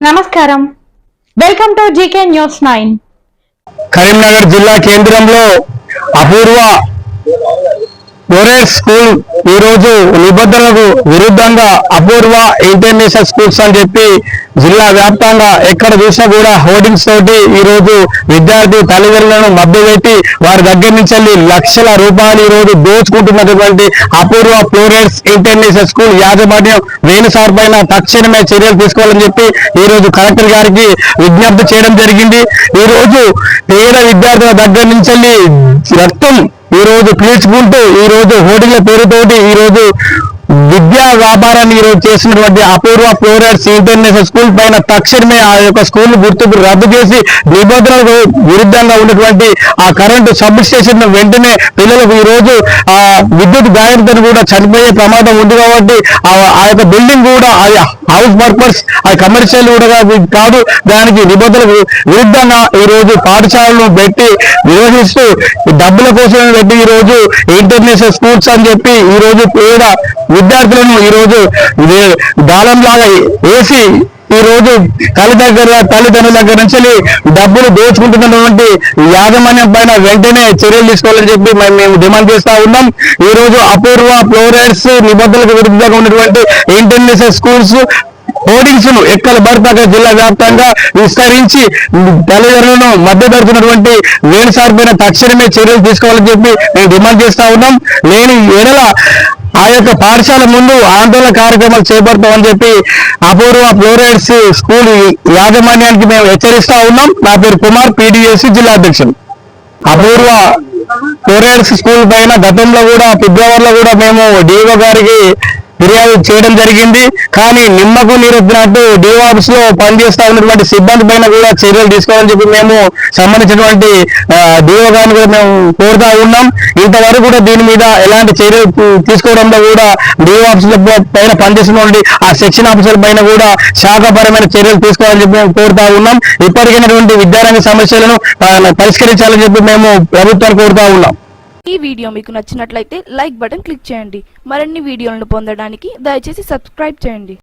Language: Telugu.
నమస్కారం, welcome to GK news 9. Karimnagar జిల్లా కేంద్రంలో అపూర్వ ఫ్లోరెన్స్ స్కూల్ ఈ రోజు నిబంధనలకు విరుద్ధంగా అపూర్వ ఇంటర్నేషనల్ స్కూల్స్ అని చెప్పి జిల్లా వ్యాప్తంగా ఎక్కడ చూసినా కూడా హోర్డింగ్స్ తోటి ఈ రోజు విద్యార్థి తల్లిదండ్రులను మభ్యపెట్టి వారి దగ్గర నుంచి లక్షల రూపాయలు ఈ రోజు దోచుకుంటున్నటువంటి అపూర్వ ఫ్లోరెన్స్ ఇంటర్నేషనల్ స్కూల్ యాజమాన్యం వేణుసార్ పైన తక్షణమే చర్యలు తీసుకోవాలని చెప్పి ఈ రోజు కలెక్టర్ గారికి విజ్ఞప్తి చేయడం జరిగింది. ఈ రోజు పేద విద్యార్థుల దగ్గర నుంచి రక్తం ఈ రోజు పీల్చుకుంటూ ఈ రోజు హోర్డింగ్ల పేరుతోటి ఈ రోజు విద్యా వ్యాపారాన్ని ఈ రోజు చేసినటువంటి అపూర్వ ఫ్లోరెన్స్ ఇంటర్నేషనల్ స్కూల్ పైన తక్షణమే ఆ యొక్క స్కూల్ గుర్తింపు రద్దు చేసి నిబంధనలకు విరుద్ధంగా ఉన్నటువంటి ఆ కరెంటు సబ్ స్టేషన్ వెంటనే పిల్లలకు ఈ రోజు ఆ విద్యుత్ గాయంతో కూడా చనిపోయే ప్రమాదం ఉంది కాబట్టి ఆ యొక్క బిల్డింగ్ కూడా హౌస్ పర్పస్ ఆ కమర్షియల్ కూడా కాదు, దానికి నిబంధనలకు విరుద్ధంగా ఈ రోజు పాఠశాలను పెట్టి నిర్వహిస్తూ డబ్బుల కోసం పెట్టి ఈ రోజు ఇంటర్నేషనల్ స్కూల్స్ అని చెప్పి ఈ రోజు పేద విద్యార్థులను ఈ రోజు గాలంలాగా వేసి ఈ రోజు తల్లిదండ్రుల దగ్గర నుంచి డబ్బులు దోచుకుంటున్నటువంటి యాజమాన్యం పైన వెంటనే చర్యలు తీసుకోవాలని చెప్పి మేము డిమాండ్ చేస్తా ఉన్నాం. ఈ రోజు అపూర్వ ఫ్లోరెన్స్ నిబంధనలకు విరుద్ధంగా ఉన్నటువంటి ఇంటర్నేషనల్ స్కూల్స్ హోర్డింగ్స్ ను ఎక్కడ పడతాక జిల్లా వ్యాప్తంగా విస్తరించి తల్లిదండ్రులను మధ్యపెడుతున్నటువంటి వేణుసార్ పైన తక్షణమే చర్యలు తీసుకోవాలని చెప్పి మేము డిమాండ్ చేస్తా ఉన్నాం. లేని ఎడల ఆ యొక్క పాఠశాల ముందు ఆందోళన కార్యక్రమాలు చేపడతామని చెప్పి అపూర్వ ఫ్లోరెన్స్ స్కూల్ యాజమాన్యానికి మేము హెచ్చరిస్తా ఉన్నాం. నా పేరు కుమార్, PDSC జిల్లా అధ్యక్షుడు. అపూర్వ ఫ్లోరెన్స్ స్కూల్ పైన గతంలో కూడా ఫిబ్రవరిలో కూడా మేము DO గారికి ఫిర్యాదు చేయడం జరిగింది. కానీ నిమ్మకు నీరెత్తినట్టు DO ఆఫీస్ లో పనిచేస్తా ఉన్నటువంటి సిబ్బంది పైన కూడా చర్యలు తీసుకోవాలని చెప్పి మేము సంబంధించినటువంటి DO గారిని కూడా మేము కోరుతా ఉన్నాం. ఇంతవరకు కూడా దీని మీద ఎలాంటి చర్యలు తీసుకోవడంలో కూడా DO ఆఫీస్ పైన పనిచేస్తున్నటువంటి ఆ సెక్షన్ ఆఫీసర్ పైన కూడా శాఖపరమైన చర్యలు తీసుకోవాలని చెప్పి మేము కోరుతా ఉన్నాం. ఇప్పటికైనటువంటి విద్యారంగ సమస్యలను పరిష్కరించాలని చెప్పి మేము ప్రభుత్వాన్ని కోరుతా ఉన్నాం. ఈ వీడియో మీకు నచ్చినట్లయితే లైక్ బటన్ క్లిక్ చేయండి. మరిన్ని వీడియోలను పొందడానికి దయచేసి సబ్స్క్రైబ్ చేయండి.